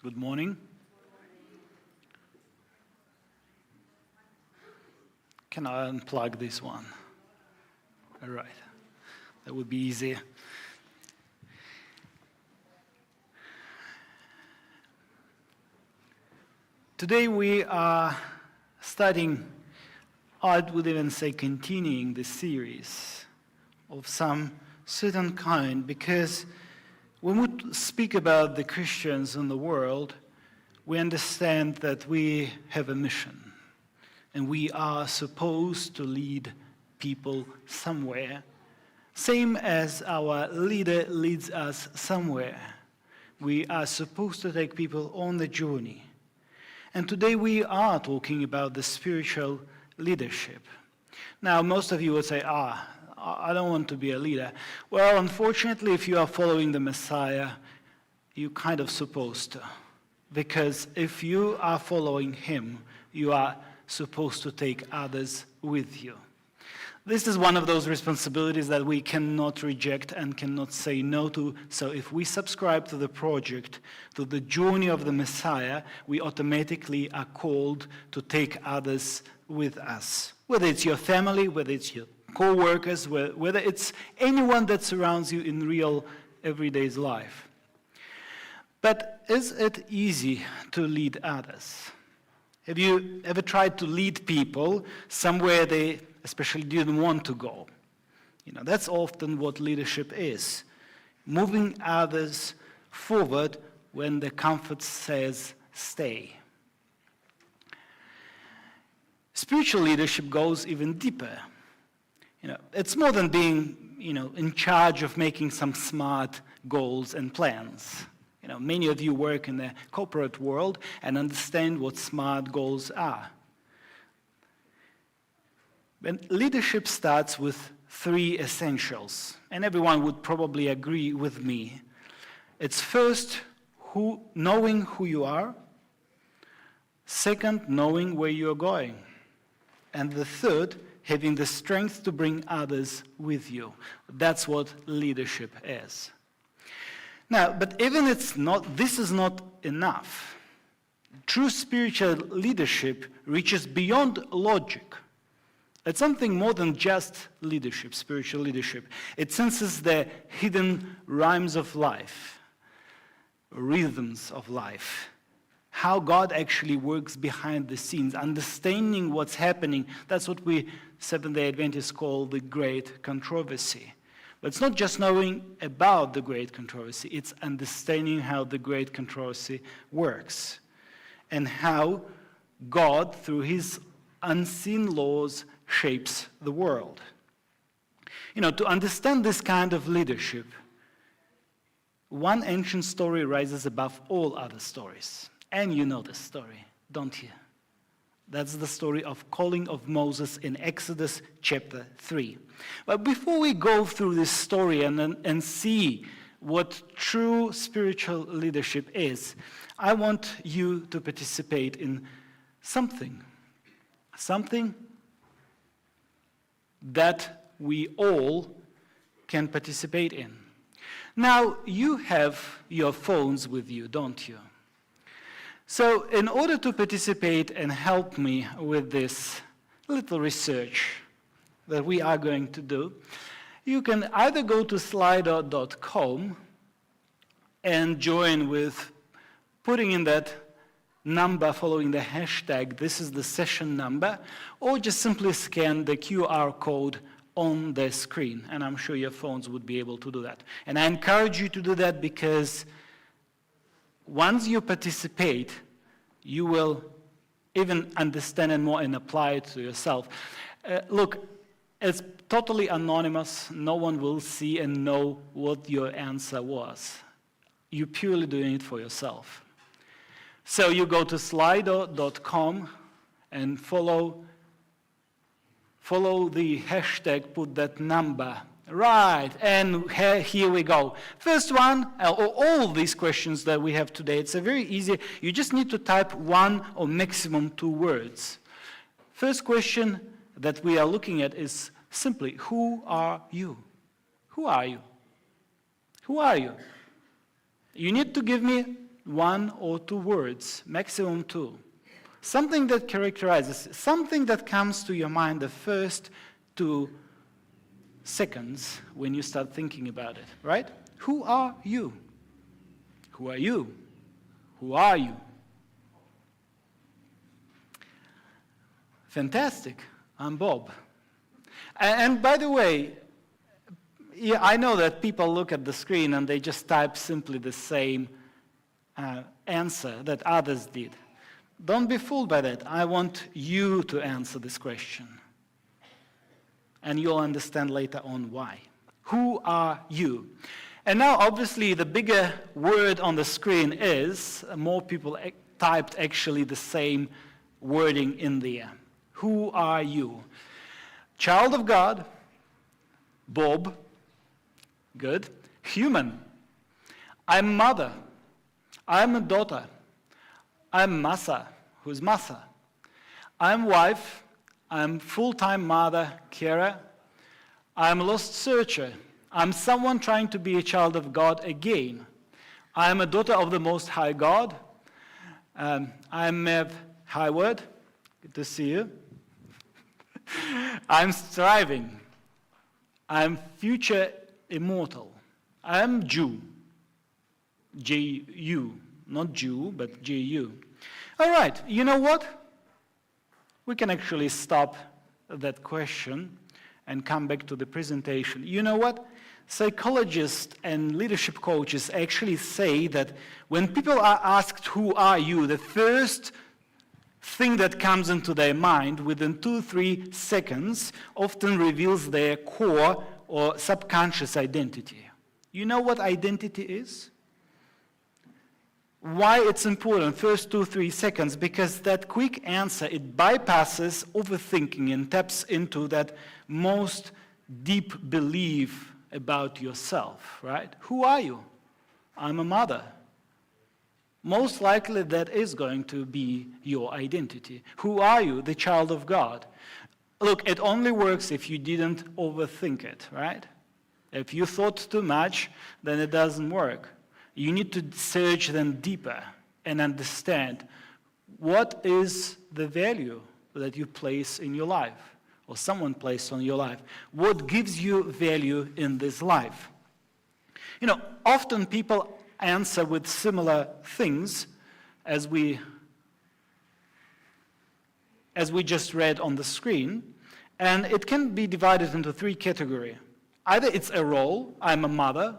Good morning. Can I unplug this one? All right. That would be easier. Today we are studying, I would even say continuing the series of some certain kind, because when we speak about the Christians in the world, we understand that we have a mission and we are supposed to lead people somewhere, same as our leader leads us somewhere. We are supposed to take people on the journey. And today we are talking about the spiritual leadership. Now, most of you would say, I don't want to be a leader. Well, unfortunately, if you are following the Messiah, you're kind of supposed to. Because if you are following him, you are supposed to take others with you. This is one of those responsibilities that we cannot reject and cannot say no to. So if we subscribe to the project, to the journey of the Messiah, we automatically are called to take others with us. Whether it's your family, whether it's your co-workers, whether it's anyone that surrounds you in real everyday life. But is it easy to lead others? Have you ever tried to lead people somewhere they especially didn't want to go? That's often what leadership is. Moving others forward when the comfort says stay. Spiritual leadership goes even deeper. It's more than being, in charge of making some smart goals and plans. Many of you work in the corporate world and understand what smart goals are. But leadership starts with three essentials, and everyone would probably agree with me. It's first, knowing who you are. Second, knowing where you're going. And the third, having the strength to bring others with you. That's what leadership is. Now, but even this is not enough. True spiritual leadership reaches beyond logic. It's something more than just leadership, spiritual leadership. It senses the hidden rhymes of life, rhythms of life, how God actually works behind the scenes, understanding what's happening. That's what we Seventh-day Adventists call the great controversy. But it's not just knowing about the great controversy, it's understanding how the great controversy works and how God, through his unseen laws, shapes the world. To understand this kind of leadership, one ancient story rises above all other stories. And you know this story, don't you? That's the story of calling of Moses in Exodus chapter 3. But before we go through this story and see what true spiritual leadership is, I want you to participate in something that we all can participate in. Now, you have your phones with you, don't you? So in order to participate and help me with this little research that we are going to do, you can either go to slido.com and join with putting in that number following the hashtag, this is the session number, or just simply scan the QR code on the screen, and I'm sure your phones would be able to do that. And I encourage you to do that because once you participate, you will even understand and more and apply it to yourself. Look, it's totally anonymous. No one will see and know what your answer was. You're purely doing it for yourself. So you go to slido.com and follow the hashtag, put that number. Right, and here we go. First one, all these questions that we have today, it's a very easy, you just need to type one or maximum 2 words. First question that we are looking at is simply, who are you? Who are you? Who are you? You need to give me one or two words, maximum two. Something that characterizes, something that comes to your mind the first 2 seconds when you start thinking about it, right? Who are you? Who are you? Who are you? Fantastic. I'm Bob. And by the way, yeah, I know that people look at the screen and they just type simply the same answer that others did. Don't be fooled by that. I want you to answer this question. And you'll understand later on why. Who are you? And now, obviously, the bigger word on the screen is, more people typed actually the same wording in there. Who are you? Child of God, Bob, good. Human, I'm mother, I'm a daughter, I'm Masa, who's Masa. I'm wife, I'm full-time mother, Kara. I'm lost searcher. I'm someone trying to be a child of God again. I'm a daughter of the Most High God. I'm Mev Highward. Good to see you. I'm striving. I'm future immortal. I'm Jew. J-U. Not Jew, but J-U. All right, you know what? We can actually stop that question and come back to the presentation. You know what? Psychologists and leadership coaches actually say that when people are asked, who are you, the first thing that comes into their mind within 2-3 seconds often reveals their core or subconscious identity. You know what identity is? Why it's important, first 2-3 seconds, because that quick answer, it bypasses overthinking and taps into that most deep belief about yourself, right? Who are you? I'm a mother. Most likely that is going to be your identity. Who are you? The child of God. Look, it only works if you didn't overthink it, right? If you thought too much, then it doesn't work. You need to search then deeper and understand what is the value that you place in your life or someone placed on your life. What gives you value in this life? You know, often people answer with similar things as we just read on the screen, and it can be divided into 3 categories. Either it's a role, I'm a mother,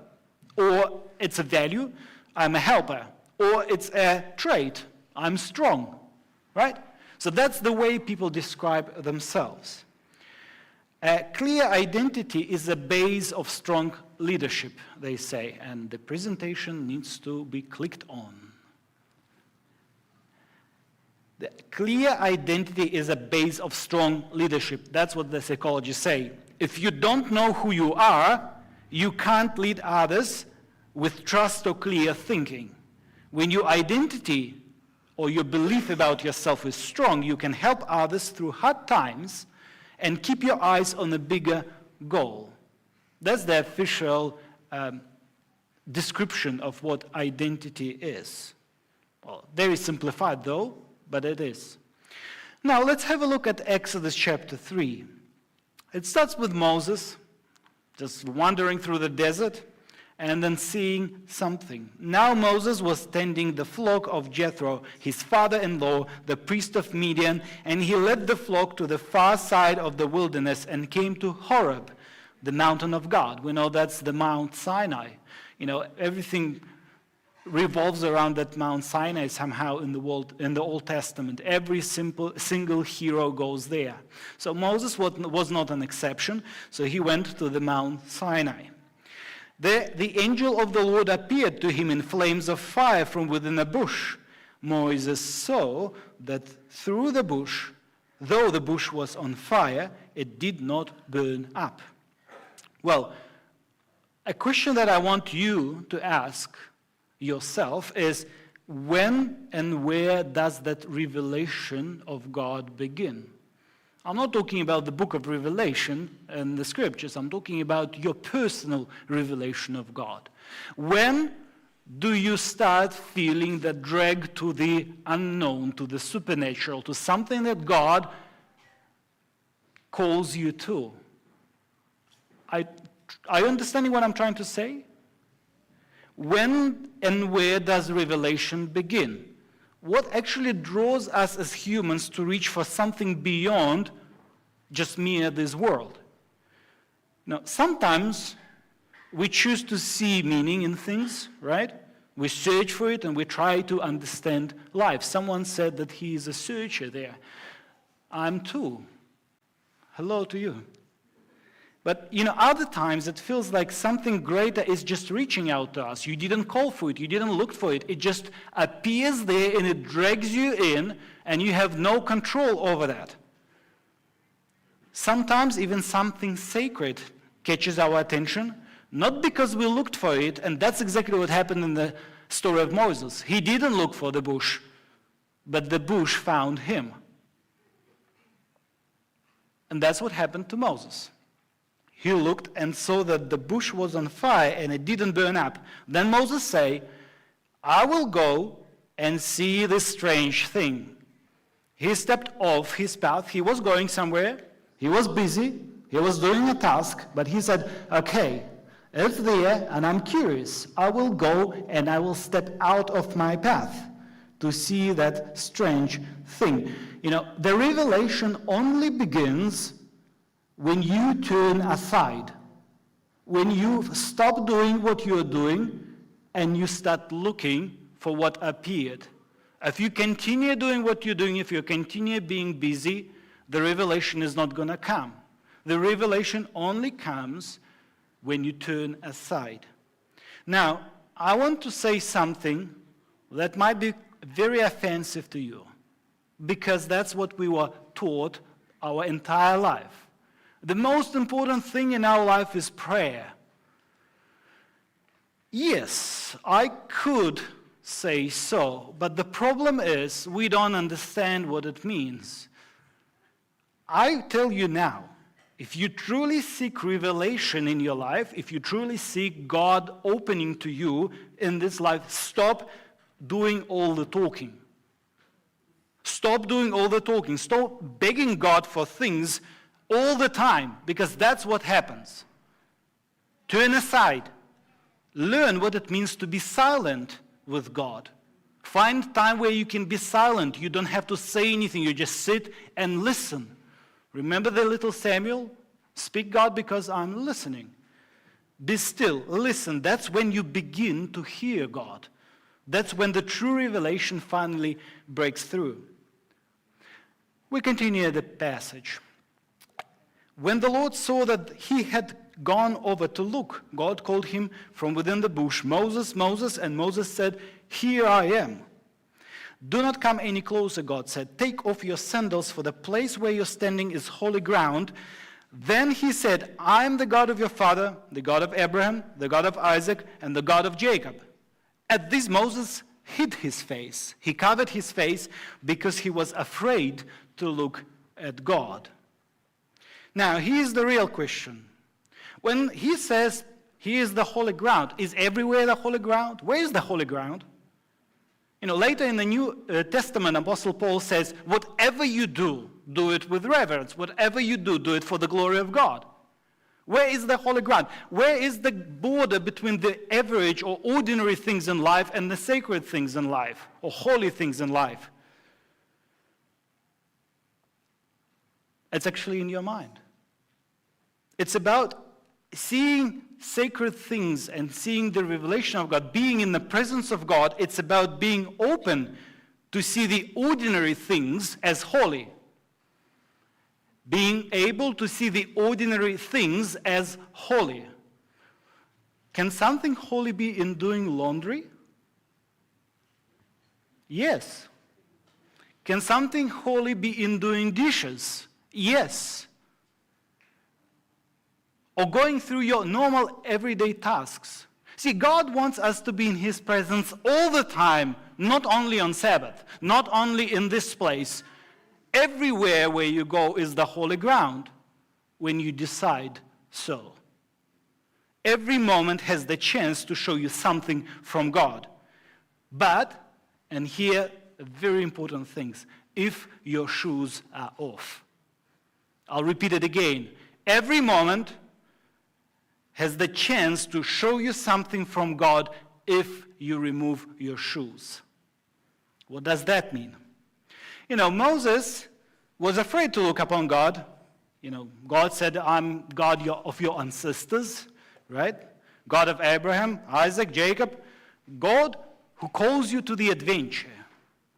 or it's a value, I'm a helper, or it's a trait, I'm strong, right? So that's the way people describe themselves. A clear identity is a base of strong leadership, they say, and the presentation needs to be clicked on. The clear identity is a base of strong leadership. That's what the psychologists say. If you don't know who you are, you can't lead others with trust or clear thinking. When your identity or your belief about yourself is strong, you can help others through hard times and keep your eyes on a bigger goal. That's the official description of what identity is. Well, very simplified though, but it is. Now let's have a look at Exodus chapter 3. It starts with Moses just wandering through the desert and then seeing something. Now Moses was tending the flock of Jethro, his father-in-law, the priest of Midian, and he led the flock to the far side of the wilderness and came to Horeb, the mountain of God. We know that's the Mount Sinai. You know, everything revolves around that Mount Sinai somehow in the Old Testament. Every single hero goes there. So Moses was not an exception, so he went to the Mount Sinai. There, the angel of the Lord appeared to him in flames of fire from within a bush. Moses saw that through the bush, though the bush was on fire, it did not burn up. Well, a question that I want you to ask yourself is, when and where does that revelation of God begin? I'm not talking about the book of Revelation and the scriptures. I'm talking about your personal revelation of God. When do you start feeling the drag to the unknown, to the supernatural, to something that God calls you to? Are you understanding what I'm trying to say? When and where does revelation begin? What actually draws us as humans to reach for something beyond just mere this world? Now, sometimes we choose to see meaning in things, right? We search for it and we try to understand life. Someone said that he is a searcher there. I'm too. Hello to you. But, other times it feels like something greater is just reaching out to us. You didn't call for it. You didn't look for it. It just appears there and it drags you in and you have no control over that. Sometimes even something sacred catches our attention, not because we looked for it, and that's exactly what happened in the story of Moses. He didn't look for the bush, but the bush found him. And that's what happened to Moses. He looked and saw that the bush was on fire and it didn't burn up. Then Moses said, I will go and see this strange thing. He stepped off his path. He was going somewhere. He was busy. He was doing a task. But he said, okay, it's there and I'm curious. I will go and I will step out of my path to see that strange thing. The revelation only begins when you turn aside, when you stop doing what you're doing and you start looking for what appeared. If you continue doing what you're doing, if you continue being busy, the revelation is not going to come. The revelation only comes when you turn aside. Now, I want to say something that might be very offensive to you, because that's what we were taught our entire life. The most important thing in our life is prayer. Yes, I could say so, but the problem is we don't understand what it means. I tell you now, if you truly seek revelation in your life, if you truly seek God opening to you in this life, stop doing all the talking. Stop doing all the talking. Stop begging God for things all the time, because that's what happens. Turn aside. Learn what it means to be silent with God. Find time where you can be silent. You don't have to say anything. You just sit and listen. Remember the little Samuel? Speak, God, because I'm listening. Be still. Listen. That's when you begin to hear God. That's when the true revelation finally breaks through. We continue the passage. When the Lord saw that he had gone over to look, God called him from within the bush, Moses, Moses, and Moses said, Here I am. Do not come any closer, God said. Take off your sandals, for the place where you're standing is holy ground. Then he said, I am the God of your father, the God of Abraham, the God of Isaac, and the God of Jacob. At this, Moses hid his face. He covered his face because he was afraid to look at God. Now, here's the real question. When he says he is the holy ground, is everywhere the holy ground? Where is the holy ground? Later in the New Testament, Apostle Paul says, whatever you do, do it with reverence. Whatever you do, do it for the glory of God. Where is the holy ground? Where is the border between the average or ordinary things in life and the sacred things in life, or holy things in life? It's actually in your mind. It's about seeing sacred things and seeing the revelation of God, being in the presence of God. It's about being open to see the ordinary things as holy. Being able to see the ordinary things as holy. Can something holy be in doing laundry? Yes. Can something holy be in doing dishes? Yes. Or going through your normal everyday tasks. See, God wants us to be in His presence all the time, not only on Sabbath, not only in this place. Everywhere where you go is the holy ground when you decide so. Every moment has the chance to show you something from God. But, and here, very important things, if your shoes are off. I'll repeat it again. Every moment has the chance to show you something from God if you remove your shoes. What does that mean? Moses was afraid to look upon God. God said, I'm God of your ancestors, right? God of Abraham, Isaac, Jacob. God who calls you to the adventure.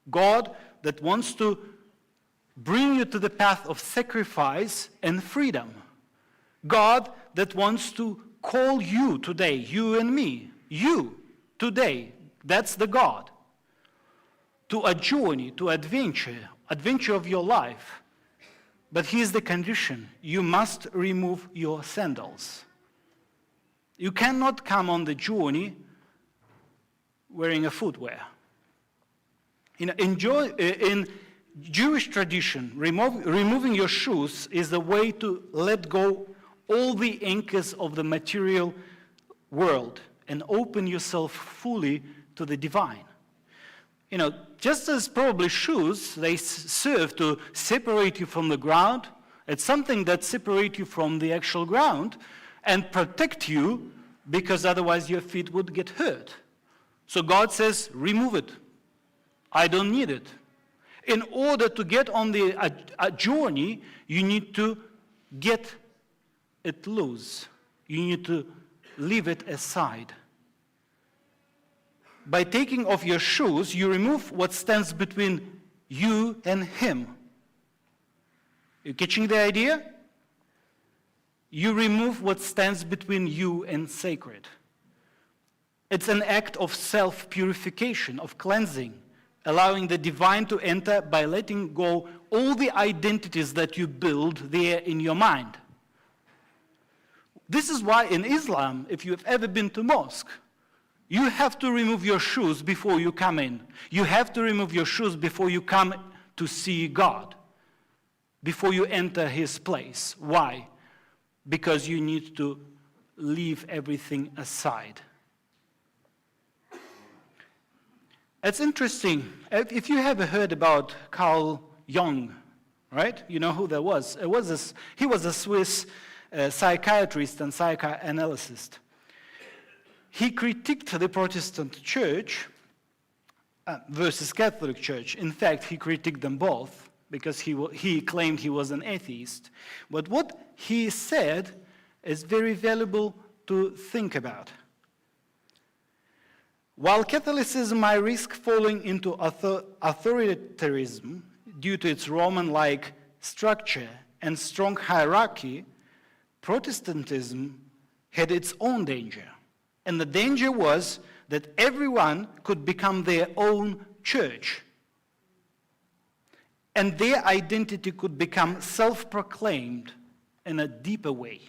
God that wants to bring you to the path of sacrifice and freedom. God that wants to call you today, you and me, you today. That's the God. To a journey, to adventure of your life. But here's the condition. You must remove your sandals. You cannot come on the journey wearing a footwear. In Jewish tradition, removing your shoes is a way to let go all the anchors of the material world and open yourself fully to the divine. Just as probably shoes, they serve to separate you from the ground. It's something that separates you from the actual ground and protect you, because otherwise your feet would get hurt. So God says, remove it. I don't need it. In order to get on a journey, you need to get it loose. You need to leave it aside. By taking off your shoes, you remove what stands between you and him. You catching the idea? You remove what stands between you and sacred. It's an act of self-purification, of cleansing, allowing the divine to enter by letting go all the identities that you build there in your mind. This is why in Islam, if you've ever been to mosque, you have to remove your shoes before you come in. You have to remove your shoes before you come to see God, before you enter his place. Why? Because you need to leave everything aside. It's interesting. If you have heard about Carl Jung, right? You know who that was. He was a Swiss psychiatrist and psychoanalyst. He critiqued the Protestant church versus Catholic church. In fact, he critiqued them both because he claimed he was an atheist. But what he said is very valuable to think about. While Catholicism might risk falling into authoritarianism due to its Roman-like structure and strong hierarchy, Protestantism had its own danger. And the danger was that everyone could become their own church. And their identity could become self-proclaimed in a deeper way.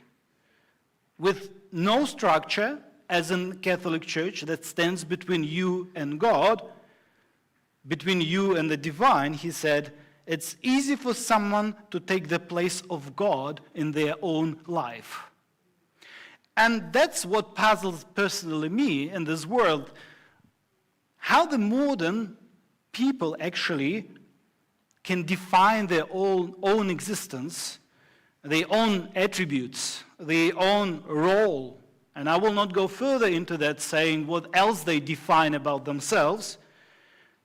With no structure, as in Catholic Church, that stands between you and God, between you and the divine, he said, it's easy for someone to take the place of God in their own life. And that's what puzzles personally me in this world. How the modern people actually can define their own existence, their own attributes, their own role. And I will not go further into that, saying what else they define about themselves,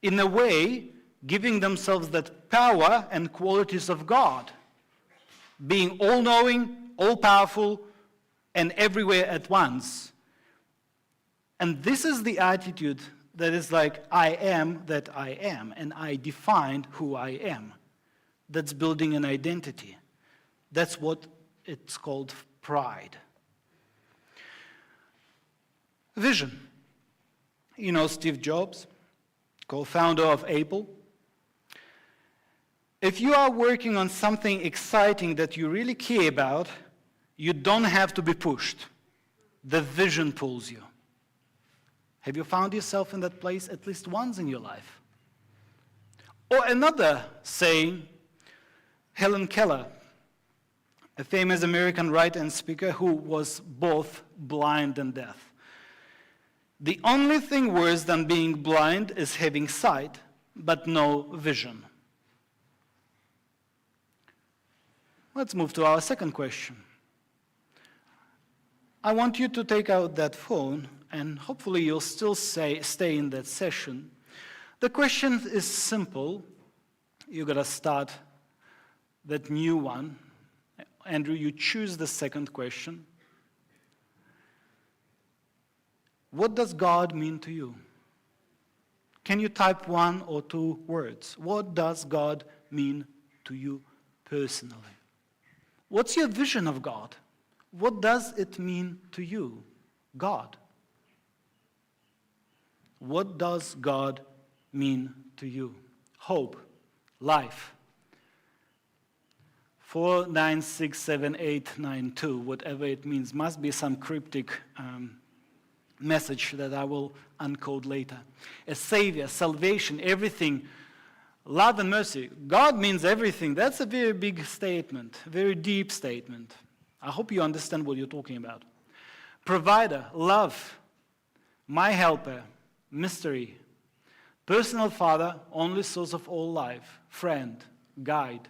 in a way giving themselves that power and qualities of God, being all-knowing, all-powerful, and everywhere at once. And this is the attitude that is like, I am that I am, and I defined who I am. That's building an identity. That's what it's called pride. Vision. You know Steve Jobs, co-founder of Apple. If you are working on something exciting that you really care about, you don't have to be pushed. The vision pulls you. Have you found yourself in that place at least once in your life? Or another saying, Helen Keller, a famous American writer and speaker who was both blind and deaf. The only thing worse than being blind is having sight, but no vision. Let's move to our second question. I want you to take out that phone, and hopefully you'll still stay in that session. The question is simple. You've got to start that new one. Andrew, you choose the second question. What does God mean to you? Can you type 1 or 2 words? What does God mean to you personally? What's your vision of God? What does it mean to you, God? What does God mean to you? Hope, life. 4967892, whatever it means, must be some cryptic message that I will uncode later. A savior, salvation, everything, love and mercy. God means everything. That's a very big statement, a very deep statement. I hope you understand what you're talking about. Provider, love, my helper, mystery, personal father, only source of all life, friend, guide.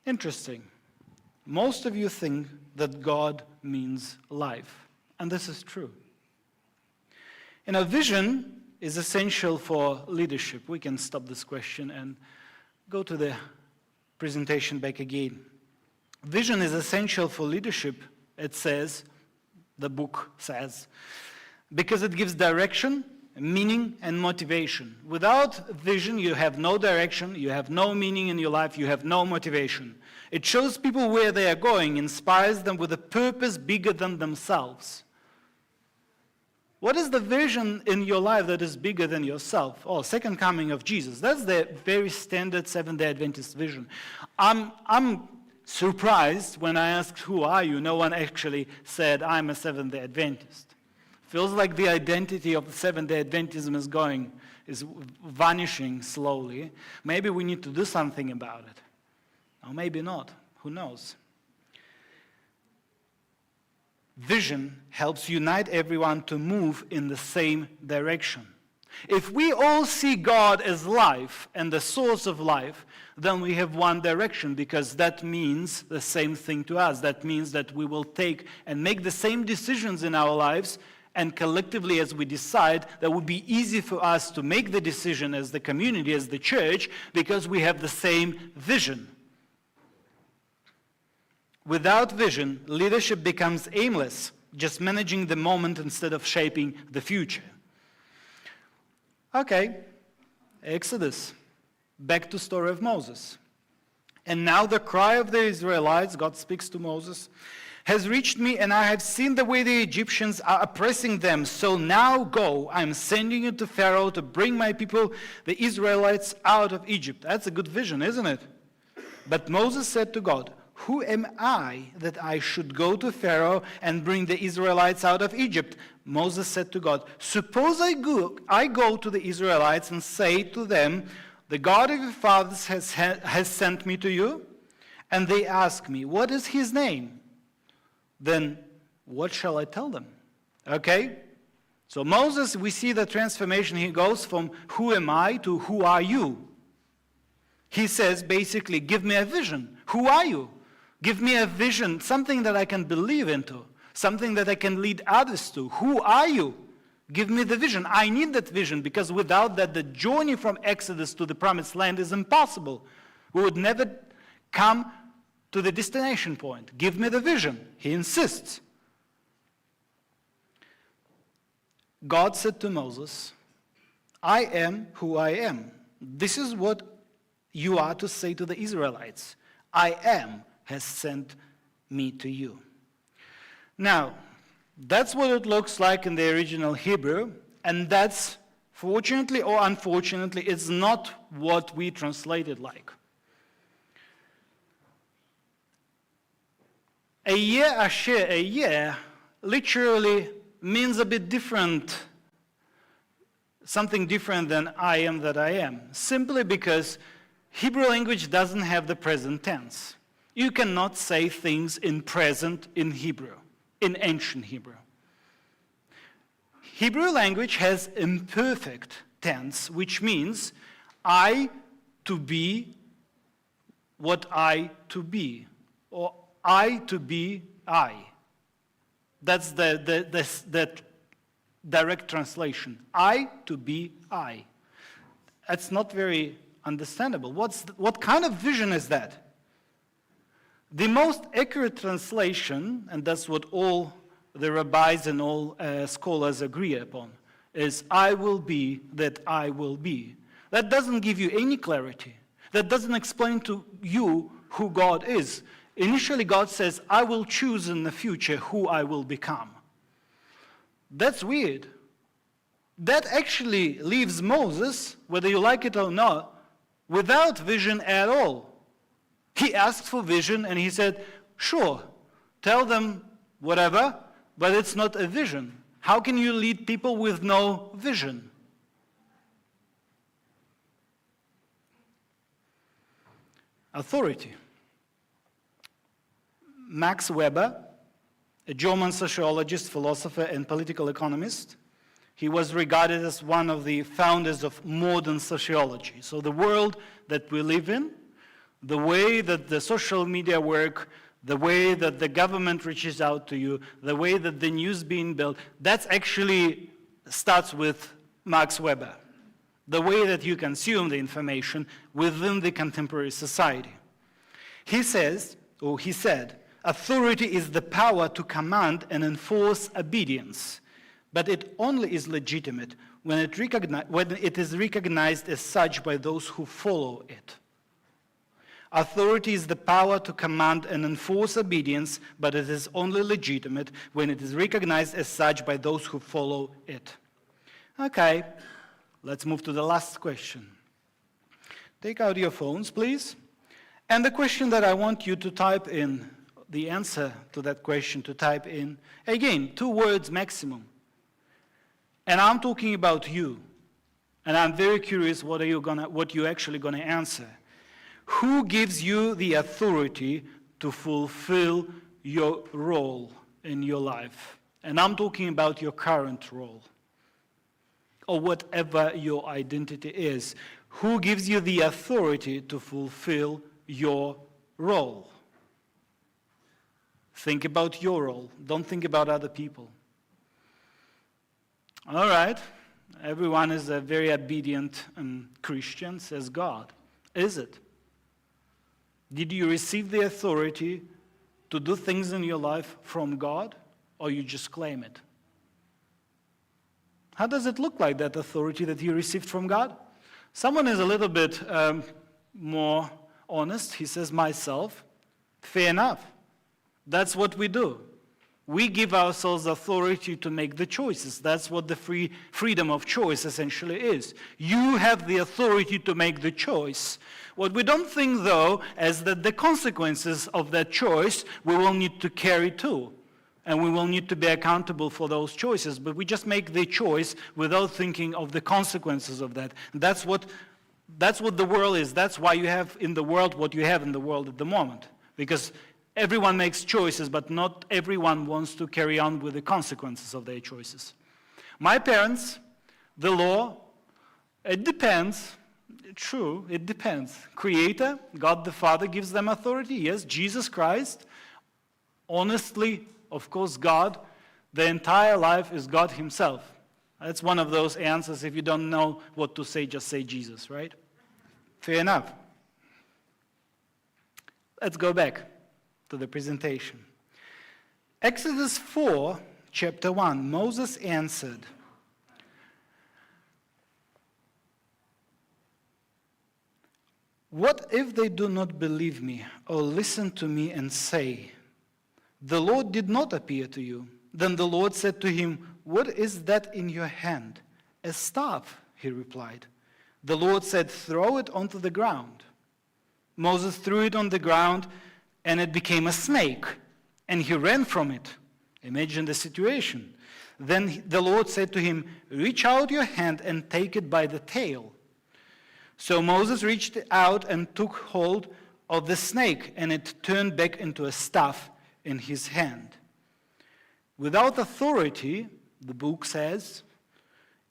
Interesting. Most of you think that God means life, and this is true. And a vision is essential for leadership. We can stop this question and go to the presentation back again. Vision is essential for leadership, it says, the book says, because it gives direction, meaning, and motivation. Without vision, you have no direction, you have no meaning in your life, you have no motivation. It shows people where they are going, inspires them with a purpose bigger than themselves. What is the vision in your life that is bigger than yourself? Oh, second coming of Jesus. That's the very standard Seventh-day Adventist vision. I'm surprised when I asked, who are you? No one actually said, I'm a Seventh-day Adventist. Feels like the identity of the Seventh-day Adventism is vanishing slowly. Maybe we need to do something about it. Or maybe not. Who knows? Vision helps unite everyone to move in the same direction. If we all see God as life and the source of life, then we have one direction, because that means the same thing to us. That means that we will take and make the same decisions in our lives, and collectively as we decide, that would be easy for us to make the decision as the community, as the church, because we have the same vision. Without vision, leadership becomes aimless, just managing the moment instead of shaping the future. Okay, Exodus. Back to the story of Moses. And now the cry of the Israelites, God speaks to Moses, has reached me, and I have seen the way the Egyptians are oppressing them. So now go, I'm sending you to Pharaoh to bring my people, the Israelites, out of Egypt. That's a good vision, isn't it? But Moses said to God, who am I that I should go to Pharaoh and bring the Israelites out of Egypt? Moses said to God, suppose I go to the Israelites and say to them, the God of your fathers has sent me to you, and they ask me, what is his name? Then what shall I tell them? Okay? So Moses, we see the transformation. He goes from who am I to who are you? He says basically, give me a vision. Who are you? Give me a vision, something that I can believe into, something that I can lead others to. Who are you? Give me the vision. I need that vision, because without that, the journey from Exodus to the Promised Land is impossible. We would never come to the destination point. Give me the vision. He insists. God said to Moses, I am who I am. This is what you are to say to the Israelites. I am has sent me to you. Now, that's what it looks like in the original Hebrew, and that's, fortunately or unfortunately, it's not what we translate it like. A year literally means a bit different, something different than I am that I am, simply because Hebrew language doesn't have the present tense. You cannot say things in present in Hebrew, in ancient Hebrew. Hebrew language has imperfect tense, which means I to be what I to be, or I to be I. That's the direct translation. I to be I. That's not very understandable. What kind of vision is that? The most accurate translation, and that's what all the rabbis and all scholars agree upon, is I will be that I will be. That doesn't give you any clarity. That doesn't explain to you who God is. Initially, God says, I will choose in the future who I will become. That's weird. That actually leaves Moses, whether you like it or not, without vision at all. He asked for vision and he said, sure, tell them whatever, but it's not a vision. How can you lead people with no vision? Authority. Max Weber, a German sociologist, philosopher, and political economist, he was regarded as one of the founders of modern sociology. So the world that we live in, the way that the social media work, the way that the government reaches out to you, the way that the news being built, that actually starts with Max Weber. The way that you consume the information within the contemporary society. He says, or he said, authority is the power to command and enforce obedience, but it only is legitimate when it is recognized as such by those who follow it. Authority is the power to command and enforce obedience, but it is only legitimate when it is recognized as such by those who follow it. Okay, let's move to the last question. Take out your phones, please. And the question that I want you to type in, the answer to that question to type in, again, 2 words maximum. And I'm talking about you. And I'm very curious what you're actually going to answer. Who gives you the authority to fulfill your role in your life? And I'm talking about your current role, or whatever your identity is. Who gives you the authority to fulfill your role? Think about your role. Don't think about other people. All right. Everyone is a very obedient Christian, says God. Is it? Did you receive the authority to do things in your life from God, or you just claim it? How does it look like, that authority that you received from God? Someone is a little bit more honest. He says, myself. Fair enough. That's what we do. We give ourselves authority to make the choices. That's what the freedom of choice essentially is. You have the authority to make the choice. What we don't think, though, is that the consequences of that choice we will need to carry too. And we will need to be accountable for those choices. But we just make the choice without thinking of the consequences of that. And that's what the world is. That's why you have in the world what you have in the world at the moment. Because everyone makes choices, but not everyone wants to carry on with the consequences of their choices. My parents, the law, it depends. True, it depends. Creator, God the Father, gives them authority. Yes, Jesus Christ. Honestly, of course, God. The entire life is God himself. That's one of those answers. If you don't know what to say, just say Jesus, right? Fair enough. Let's go back to the presentation. Exodus 4, chapter 1, Moses answered, "What if they do not believe me or listen to me and say, 'The Lord did not appear to you'?" Then the Lord said to him, "What is that in your hand?" "A staff," he replied. The Lord said, "Throw it onto the ground." Moses threw it on the ground, and it became a snake, and he ran from it. Imagine the situation. Then the Lord said to him, "Reach out your hand and take it by the tail." So Moses reached out and took hold of the snake, and it turned back into a staff in his hand. Without authority, the book says,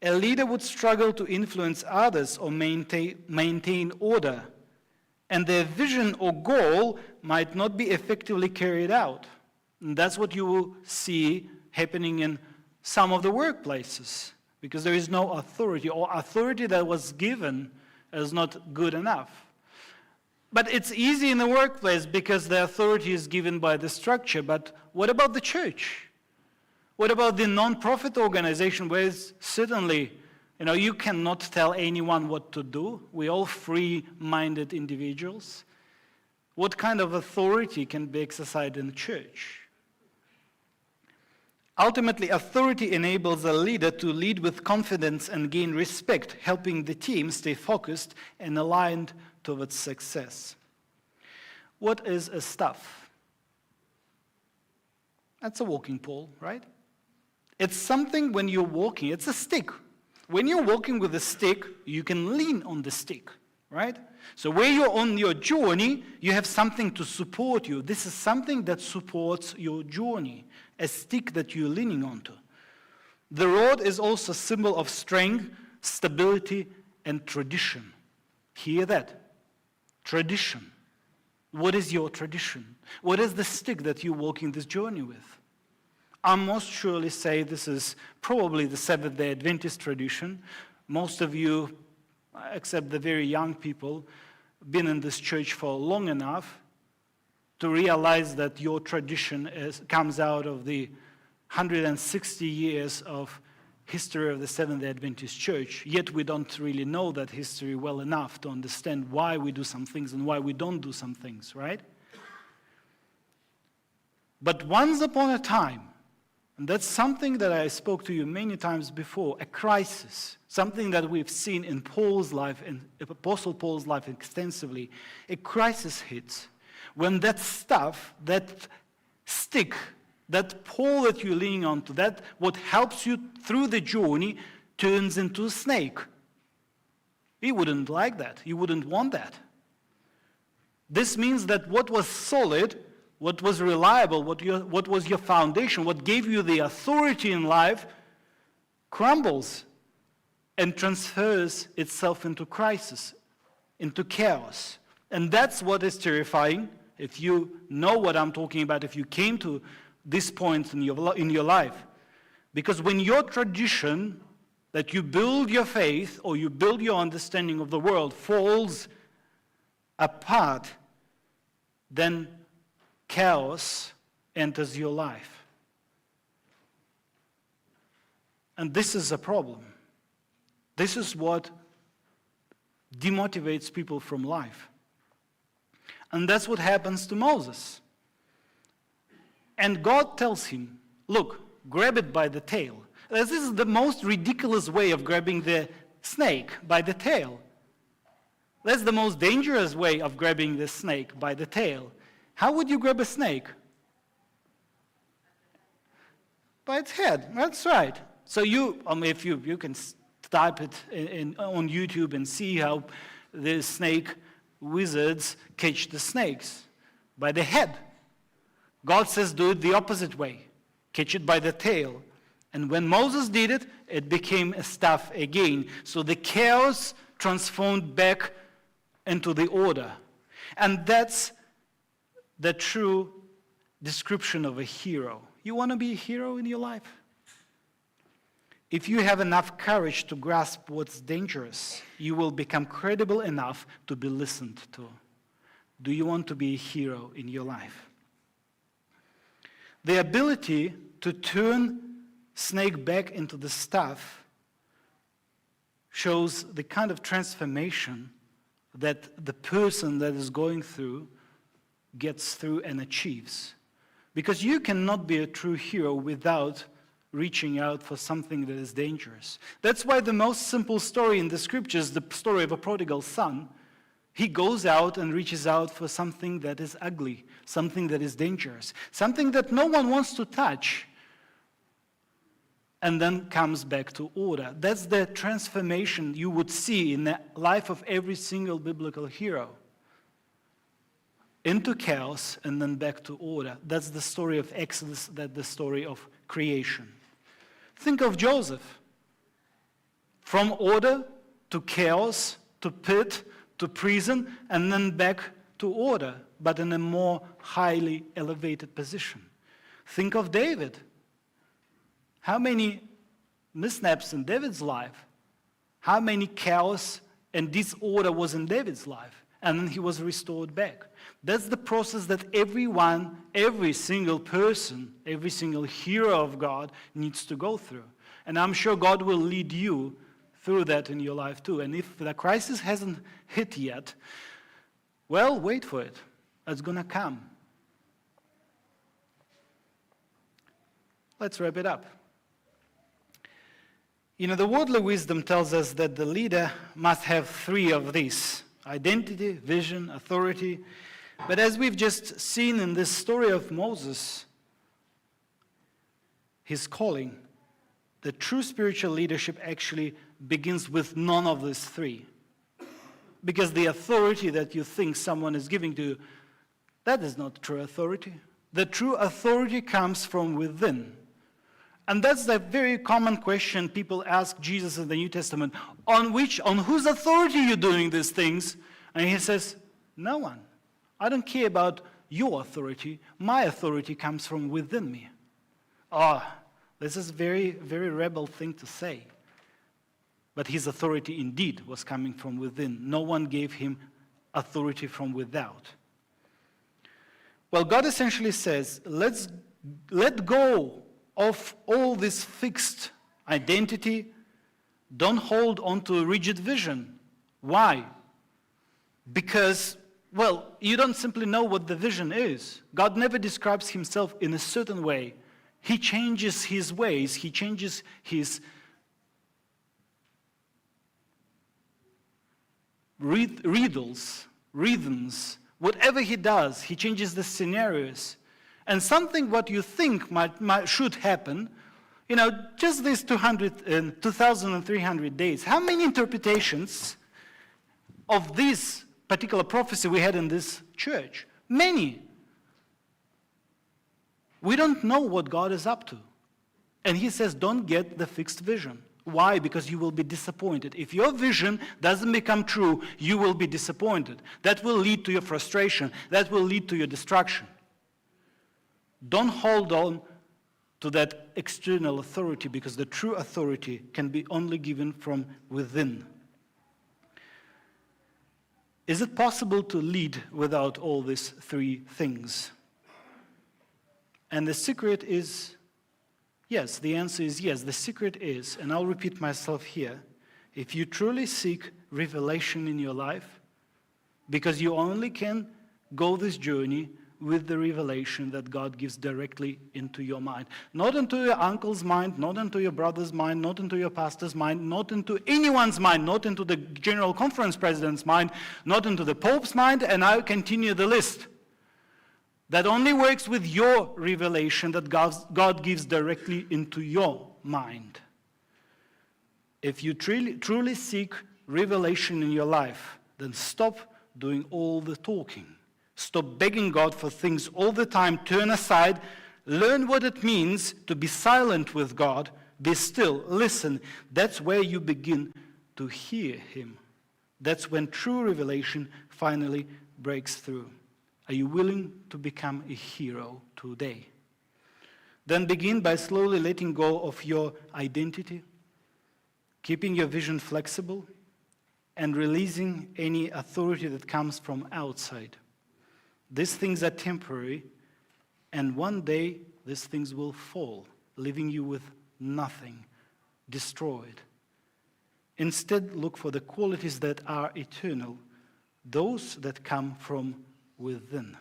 a leader would struggle to influence others or maintain order, and their vision or goal might not be effectively carried out. And that's what you will see happening in some of the workplaces, because there is no authority, or authority that was given is not good enough. But it's easy in the workplace because the authority is given by the structure. But what about the church? What about the non-profit organization where it's certainly, you cannot tell anyone what to do. We're all free-minded individuals. What kind of authority can be exercised in the church? Ultimately, authority enables a leader to lead with confidence and gain respect, helping the team stay focused and aligned towards success. What is a staff? That's a walking pole, right? It's something when you're walking, it's a stick. When you're walking with a stick, you can lean on the stick, right? So where you're on your journey, you have something to support you. This is something that supports your journey, a stick that you're leaning onto. The rod is also a symbol of strength, stability, and tradition. Hear that? Tradition. What is your tradition? What is the stick that you're walking this journey with? I most surely say this is probably the Seventh-day Adventist tradition. Most of you, except the very young people, been in this church for long enough to realize that your tradition comes out of the 160 years of history of the Seventh-day Adventist Church. Yet we don't really know that history well enough to understand why we do some things and why we don't do some things, right? But once upon a time, and that's something that I spoke to you many times before, a crisis, something that we've seen in Paul's life, in Apostle Paul's life extensively. A crisis hits when that stuff, that stick, that pole that you're leaning onto, that what helps you through the journey, turns into a snake. You wouldn't like that. You wouldn't want that. This means that what was solid, what was reliable, what was your foundation, what gave you the authority in life, crumbles and transfers itself into crisis, into chaos. And that's what is terrifying. If you know what I'm talking about, if you came to this point in your life. Because when your tradition, that you build your faith or you build your understanding of the world, falls apart, then chaos enters your life. And this is a problem. This is what demotivates people from life. And that's what happens to Moses. And God tells him, look, grab it by the tail. This is the most ridiculous way of grabbing the snake, by the tail. That's the most dangerous way of grabbing the snake, by the tail. How would you grab a snake? By its head, that's right. So if you can type it on YouTube and see how the snake wizards catch the snakes, by the head. God says do it the opposite way. Catch it by the tail. And when Moses did it, it became a staff again. So the chaos transformed back into the order. And that's the true description of a hero. You want to be a hero in your life? If you have enough courage to grasp what's dangerous, you will become credible enough to be listened to. Do you want to be a hero in your life? The ability to turn snake back into the staff shows the kind of transformation that the person that is going through gets through and achieves. Because you cannot be a true hero without reaching out for something that is dangerous. That's why the most simple story in the scriptures, the story of a prodigal son, he goes out and reaches out for something that is ugly, something that is dangerous, something that no one wants to touch. and then comes back to order. That's the transformation you would see in the life of every single biblical hero. Into chaos and then back to order. That's the story of Exodus, that's the story of creation. Think of Joseph. From order to chaos, to pit, to prison, and then back to order, but in a more highly elevated position. Think of David. How many missteps in David's life? How many chaos and disorder was in David's life? And then he was restored back. That's the process that everyone, every single person, every single hero of God needs to go through. And I'm sure God will lead you through that in your life too. And if the crisis hasn't hit yet, well, wait for it. It's going to come. Let's wrap it up. You know, the worldly wisdom tells us that the leader must have three of these: identity, vision, authority. But as we've just seen in this story of Moses, his calling, the true spiritual leadership actually begins with none of these three. Because the authority that you think someone is giving to you, that is not true authority. The true authority comes from within. And that's the very common question people ask Jesus in the New Testament. On whose authority are you doing these things? And he says, no one. I don't care about your authority. My authority comes from within me. This is a very, very rebel thing to say. But his authority indeed was coming from within. No one gave him authority from without. Well, God essentially says, let go of all this fixed identity. Don't hold on to a rigid vision. Why? Because, well, you don't simply know what the vision is. God never describes himself in a certain way. He changes his ways. He changes his rhythms. Whatever he does, he changes the scenarios. And something what you think should happen, you know, just these 2,300 days, how many interpretations of this particular prophecy we had in this church? Many. We don't know what God is up to. And he says, don't get the fixed vision. Why? Because you will be disappointed. If your vision doesn't become true, you will be disappointed. That will lead to your frustration. That will lead to your destruction. Don't hold on to that external authority, because the true authority can be only given from within. Is it possible to lead without all these three things? And the secret is yes. The answer is yes. The secret is, and I'll repeat myself here, if you truly seek revelation in your life, because you only can go this journey with the revelation that God gives directly into your mind. Not into your uncle's mind, not into your brother's mind, not into your pastor's mind, not into anyone's mind, not into the General Conference President's mind, not into the Pope's mind, and I'll continue the list. That only works with your revelation that God gives directly into your mind. If you truly seek revelation in your life, then stop doing all the talking. Stop begging God for things all the time. Turn aside. Learn what it means to be silent with God. Be still. Listen. That's where you begin to hear him. That's when true revelation finally breaks through. Are you willing to become a hero today? Then begin by slowly letting go of your identity, keeping your vision flexible, and releasing any authority that comes from outside. These things are temporary, and one day these things will fall, leaving you with nothing, destroyed. Instead, look for the qualities that are eternal, those that come from within.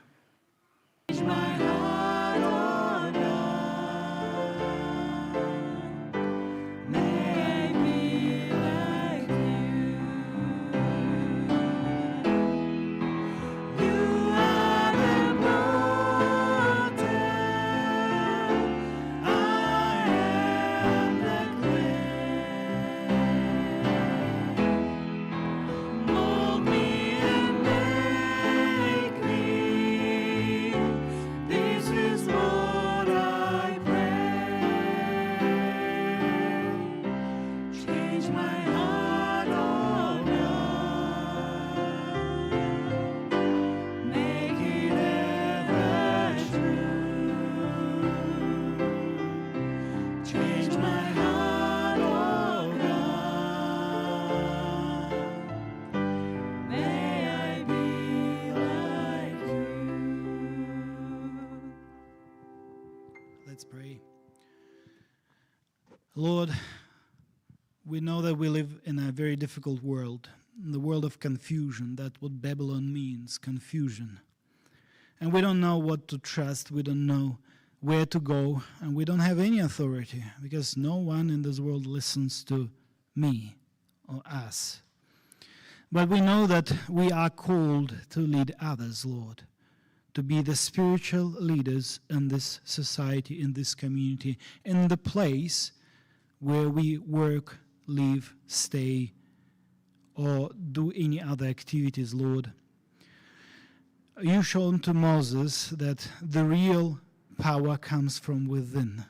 Lord, we know that we live in a very difficult world, in the world of confusion. That's what Babylon means, confusion. And we don't know what to trust, we don't know where to go, and we don't have any authority, because no one in this world listens to me or us. But we know that we are called to lead others, Lord, to be the spiritual leaders in this society, in this community, in the place where we work, live, stay, or do any other activities, Lord. You shown to Moses that the real power comes from within,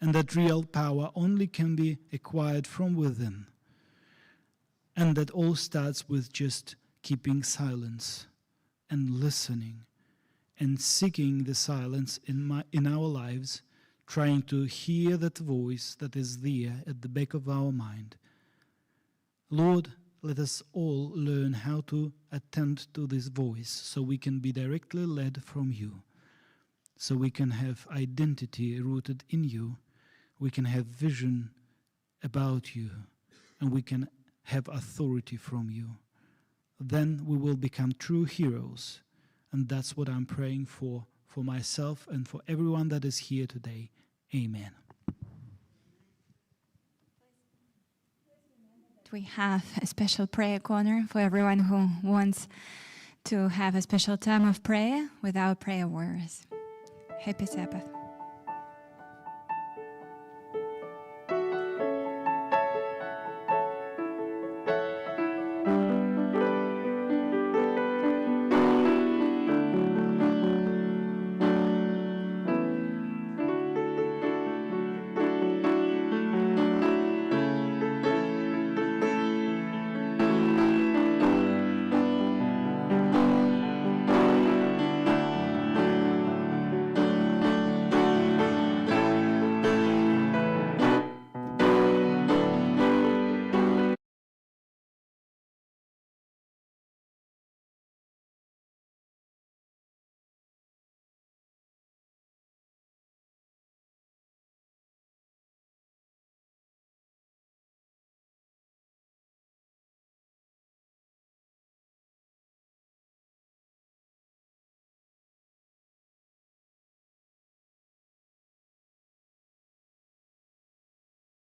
and that real power only can be acquired from within. And that all starts with just keeping silence and listening and seeking the silence in our lives, trying to hear that voice that is there at the back of our mind. Lord, let us all learn how to attend to this voice so we can be directly led from you, so we can have identity rooted in you, we can have vision about you, and we can have authority from you. Then we will become true heroes. And that's what I'm praying for myself and for everyone that is here today. Amen. We have a special prayer corner for everyone who wants to have a special time of prayer with our prayer warriors. Happy Sabbath.